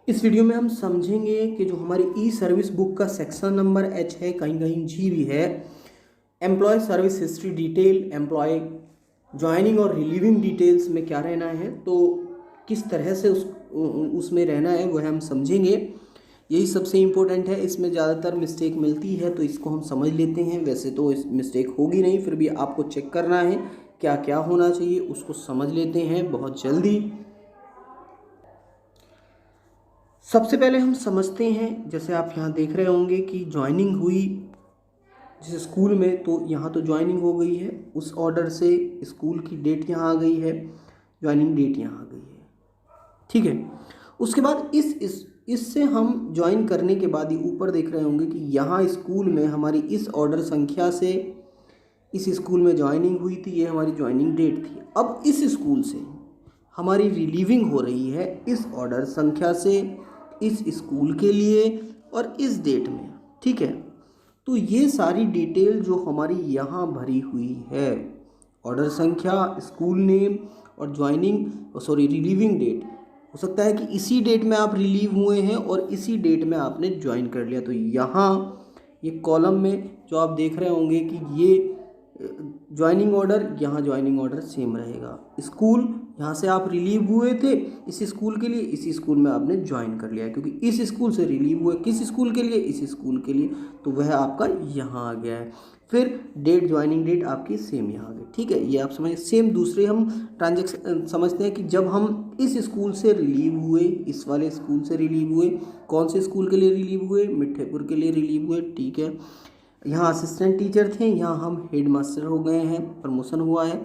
इस वीडियो में हम समझेंगे कि जो हमारी ई सर्विस बुक का सेक्शन नंबर एच है, कहीं कहीं जी भी है, employ service history detail, employ joining और रिलीविंग डिटेल्स में क्या रहना है, तो किस तरह से उसमें रहना है वह हम समझेंगे। यही सबसे इम्पोर्टेंट है। इसमें ज़्यादातर मिस्टेक मिलती है तो इसको हम समझ लेते हैं। वैसे तो इस मिस्टेक होगी नहीं, फिर भी आपको चेक करना है क्या क्या होना चाहिए, उसको समझ लेते हैं बहुत जल्दी। सबसे पहले हम समझते हैं, जैसे आप यहाँ देख रहे होंगे कि ज्वाइनिंग हुई जिस स्कूल में, तो यहाँ तो ज्वाइनिंग हो गई है, उस ऑर्डर से स्कूल की डेट यहाँ आ गई है, ज्वाइनिंग डेट यहाँ आ गई है, ठीक है। उसके बाद इससे हम ज्वाइन करने के बाद ही ऊपर देख रहे होंगे कि यहाँ स्कूल में हमारी इस ऑर्डर संख्या से इस स्कूल में ज्वाइनिंग हुई थी, ये हमारी ज्वाइनिंग डेट थी। अब इस स्कूल से हमारी रिलीविंग हो रही है इस ऑर्डर संख्या से इस स्कूल के लिए और इस डेट में, ठीक है। तो ये सारी डिटेल जो हमारी यहाँ भरी हुई है, ऑर्डर संख्या, स्कूल नेम और ज्वाइनिंग रिलीविंग डेट, हो सकता है कि इसी डेट में आप रिलीव हुए हैं और इसी डेट में आपने ज्वाइन कर लिया। तो यहाँ ये कॉलम में जो आप देख रहे होंगे कि ये ज्वाइनिंग ऑर्डर, यहाँ ज्वाइनिंग ऑर्डर सेम रहेगा। स्कूल, यहाँ से आप रिलीव हुए थे इस स्कूल के लिए, इसी स्कूल में आपने ज्वाइन कर लिया, क्योंकि इस स्कूल से रिलीव हुए किस स्कूल के लिए, इस स्कूल के लिए, तो वह आपका यहाँ आ गया है। फिर डेट, ज्वाइनिंग डेट आपकी सेम यहाँ आ गई, ठीक है। ये आप समझ सेम। दूसरे हम ट्रांजेक्शन समझते हैं कि जब हम इस स्कूल से रिलीव हुए, इस वाले स्कूल से रिलीव हुए, कौन से स्कूल के लिए रिलीव हुए, मिठेपुर के लिए रिलीव हुए, ठीक है। यहाँ असिस्टेंट टीचर थे, यहाँ हम हेड मास्टर हो गए हैं, प्रमोशन हुआ है,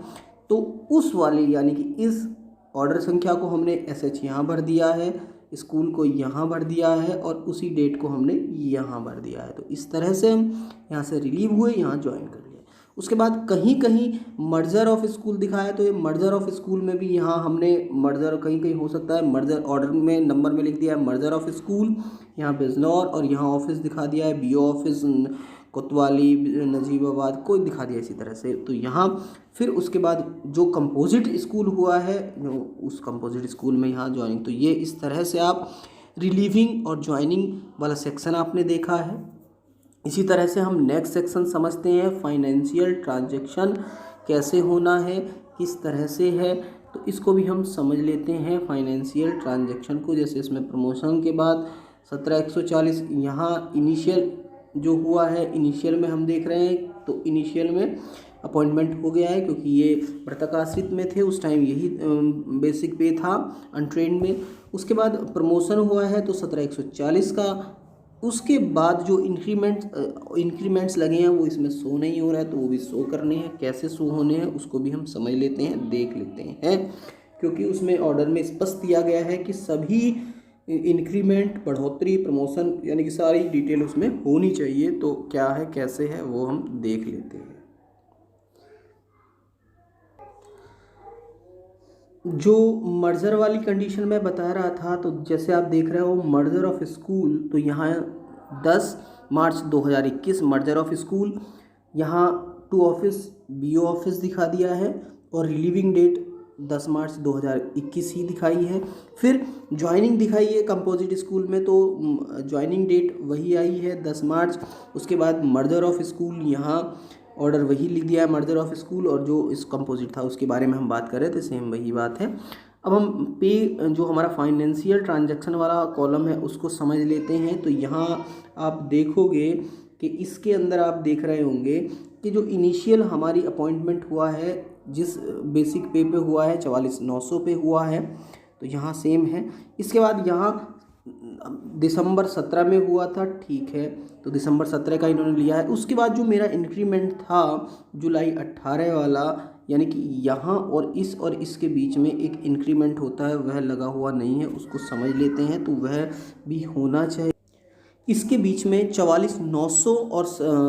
तो उस वाले यानी कि इस ऑर्डर संख्या को हमने एसएच यहाँ भर दिया है, स्कूल को यहाँ भर दिया है और उसी डेट को हमने यहाँ भर दिया है। तो इस तरह से हम यहाँ से रिलीव हुए, यहाँ ज्वाइन कर लिया। उसके बाद कहीं कहीं मर्जर ऑफ स्कूल दिखाया, तो ये मर्जर ऑफ स्कूल में भी यहाँ हमने मर्जर, कहीं कहीं हो सकता है मर्जर ऑर्डर में नंबर में लिख दिया है मर्जर ऑफ स्कूल, यहाँ बिजनौर, और यहाँ ऑफिस दिखा दिया है बीओ ऑफिस कोतवाली, नजीबाबाद, कोई दिखा दिया इसी तरह से। तो यहाँ फिर उसके बाद जो कंपोजिट स्कूल हुआ है, उस कंपोजिट स्कूल में यहाँ ज्वाइनिंग। तो ये इस तरह से आप रिलीविंग और ज्वाइनिंग वाला सेक्शन आपने देखा है। इसी तरह से हम नेक्स्ट सेक्शन समझते हैं, फाइनेंशियल ट्रांजैक्शन कैसे होना है, किस तरह से है, तो इसको भी हम समझ लेते हैं फाइनेंशियल ट्रांजैक्शन को। जैसे इसमें प्रमोशन के बाद 17,140 यहाँ इनिशियल जो हुआ है, इनिशियल में हम देख रहे हैं, तो इनिशियल में अपॉइंटमेंट हो गया है, क्योंकि ये मृतकाश्रित में थे उस टाइम, यही बेसिक पे था अनट्रेंड में। उसके बाद प्रमोशन हुआ है तो 17,140 का। उसके बाद जो इंक्रीमेंट्स लगे हैं वो इसमें शो नहीं हो रहा है, तो वो भी शो करने हैं। कैसे शो होने हैं उसको भी हम समझ लेते हैं, देख लेते हैं, क्योंकि उसमें ऑर्डर में स्पष्ट दिया गया है कि सभी इंक्रीमेंट, बढ़ोतरी, प्रमोशन, यानी कि सारी डिटेल उसमें होनी चाहिए। तो क्या है, कैसे है, वो हम देख लेते हैं। जो मर्जर वाली कंडीशन मैं बता रहा था, तो जैसे आप देख रहे हो मर्जर ऑफ स्कूल, तो यहाँ 10 मार्च 2021 मर्जर ऑफ स्कूल, यहाँ टू ऑफिस बीओ ऑफिस दिखा दिया है और रिलीविंग डेट 10 मार्च 2021 ही दिखाई है। फिर ज्वाइनिंग दिखाई है कंपोजिट स्कूल में, तो ज्वाइनिंग डेट वही आई है 10 मार्च। उसके बाद मर्जर ऑफ स्कूल, यहाँ ऑर्डर वही लिख दिया है मर्जर ऑफ स्कूल, और जो इस कंपोजिट था उसके बारे में हम बात कर रहे थे, सेम वही बात है। अब हम पे, जो हमारा फाइनेंशियल ट्रांजैक्शन वाला कॉलम है उसको समझ लेते हैं। तो यहाँ आप देखोगे कि इसके अंदर आप देख रहे होंगे कि जो इनिशियल हमारी अपॉइंटमेंट हुआ है, जिस बेसिक पे हुआ है 44,900 पे हुआ है, तो यहाँ सेम है। इसके बाद यहाँ दिसंबर 17 में हुआ था, ठीक है, तो दिसंबर 17 का इन्होंने लिया है। उसके बाद जो मेरा इंक्रीमेंट था जुलाई 18 वाला, यानी कि यहाँ और इसके बीच में एक इंक्रीमेंट होता है, वह लगा हुआ नहीं है, उसको समझ लेते हैं, तो वह भी होना चाहिए। इसके बीच में 44,900 और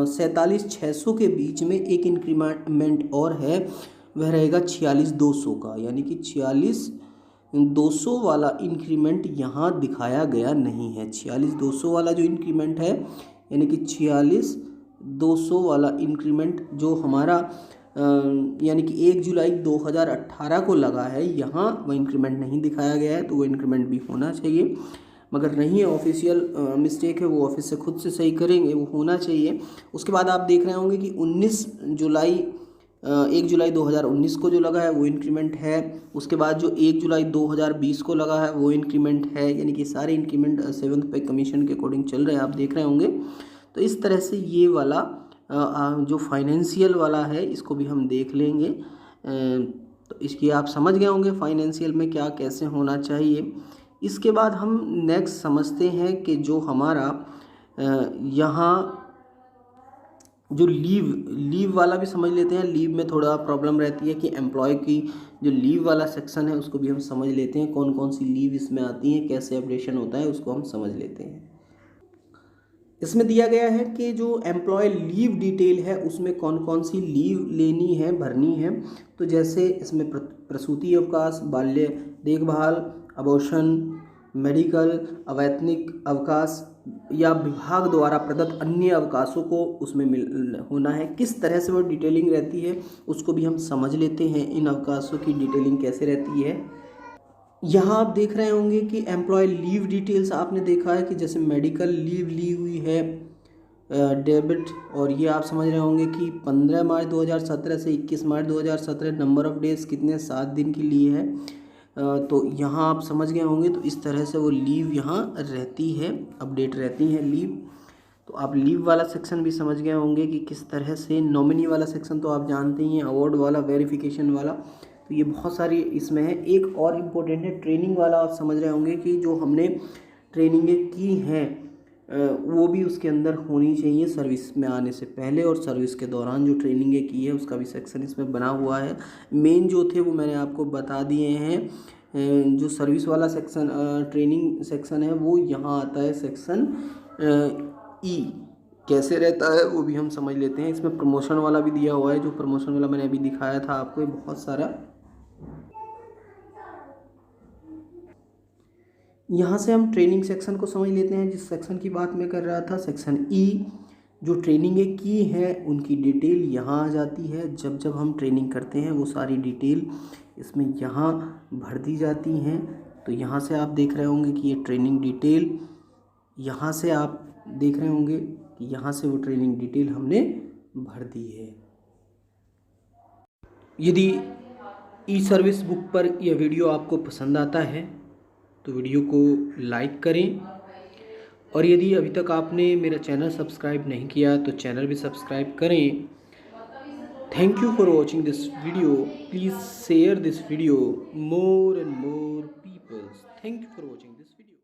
47,600 के बीच में एक इंक्रीमेंट और है, वह रहेगा 46,200 का, यानी कि 46,200 वाला इंक्रीमेंट यहाँ दिखाया गया नहीं है। 46,200 वाला जो इंक्रीमेंट है, यानी कि 46,200 वाला इंक्रीमेंट जो हमारा यानी कि 1 जुलाई 2018 को लगा है, यहाँ वह इंक्रीमेंट नहीं दिखाया गया है, तो वो इंक्रीमेंट भी होना चाहिए। मगर नहीं है, ऑफिशियल मिस्टेक है, वो ऑफिस से खुद से सही करेंगे, वो होना चाहिए। उसके बाद आप देख रहे होंगे कि 1 जुलाई 2019 को जो लगा है वो इंक्रीमेंट है। उसके बाद जो 1 जुलाई 2020 को लगा है वो इंक्रीमेंट है, यानी कि सारे इंक्रीमेंट 7th पे कमीशन के अकॉर्डिंग चल रहे हैं, आप देख रहे होंगे। तो इस तरह से ये वाला जो फाइनेंशियल वाला है इसको भी हम देख लेंगे। तो इसकी आप समझ गए होंगे फाइनेंशियल में क्या कैसे होना चाहिए। इसके बाद हम नेक्स्ट समझते हैं कि जो हमारा यहाँ जो लीव वाला भी समझ लेते हैं। लीव में थोड़ा प्रॉब्लम रहती है कि एम्प्लॉय की जो लीव वाला सेक्शन है उसको भी हम समझ लेते हैं, कौन कौन सी लीव इसमें आती हैं, कैसे अपडेशन होता है उसको हम समझ लेते हैं। इसमें दिया गया है कि जो एम्प्लॉय लीव डिटेल है उसमें कौन कौन सी लीव लेनी है, भरनी है। तो जैसे इसमें प्रसूति अवकाश, बाल्य देखभाल, अबॉर्शन, मेडिकल, अवैतनिक अवकाश या विभाग द्वारा प्रदत्त अन्य अवकाशों को उसमें होना है। किस तरह से वो डिटेलिंग रहती है उसको भी हम समझ लेते हैं, इन अवकाशों की डिटेलिंग कैसे रहती है। यहाँ आप देख रहे होंगे कि एम्प्लॉय लीव डिटेल्स आपने देखा है कि जैसे मेडिकल लीव ली हुई है, डेबिट, और ये आप समझ रहे होंगे कि 15 मार्च 2017 से 21 मार्च 2017 नंबर ऑफ़ डेज़ कितने 7 दिन के लिए है। तो यहाँ आप समझ गए होंगे। तो इस तरह से वो लीव यहाँ रहती है, अपडेट रहती है लीव। तो आप लीव वाला सेक्शन भी समझ गए होंगे कि किस तरह से। नॉमिनी वाला सेक्शन तो आप जानते ही हैं, अवार्ड वाला, वेरिफिकेशन वाला, तो ये बहुत सारी इसमें है। एक और इम्पोर्टेंट है ट्रेनिंग वाला। आप समझ रहे होंगे कि जो हमने ट्रेनिंगें की हैं वो भी उसके अंदर होनी चाहिए सर्विस में आने से पहले और सर्विस के दौरान जो ट्रेनिंगें की है उसका भी सेक्शन इसमें बना हुआ है। मेन जो थे वो मैंने आपको बता दिए हैं। जो सर्विस वाला सेक्शन ट्रेनिंग सेक्शन है वो यहाँ आता है, सेक्शन ई। कैसे रहता है वो भी हम समझ लेते हैं। इसमें प्रमोशन वाला भी दिया हुआ है, जो प्रमोशन वाला मैंने अभी दिखाया था आपको, ये बहुत सारा। यहाँ से हम ट्रेनिंग सेक्शन को समझ लेते हैं, जिस सेक्शन की बात मैं कर रहा था, सेक्शन ई। जो ट्रेनिंगें की हैं उनकी डिटेल यहाँ आ जाती है। जब जब हम ट्रेनिंग करते हैं वो सारी डिटेल इसमें यहाँ भर दी जाती हैं। तो यहाँ से आप देख रहे होंगे कि ये ट्रेनिंग डिटेल, यहाँ से आप देख रहे होंगे कि यहाँ से वो ट्रेनिंग डिटेल हमने भर दी है। यदि ई सर्विस बुक पर यह वीडियो आपको पसंद आता है तो वीडियो को लाइक करें, और यदि अभी तक आपने मेरा चैनल सब्सक्राइब नहीं किया तो चैनल भी सब्सक्राइब करें। Thank you for watching this video. Please share this video more and more peoples. Thank you for watching this video.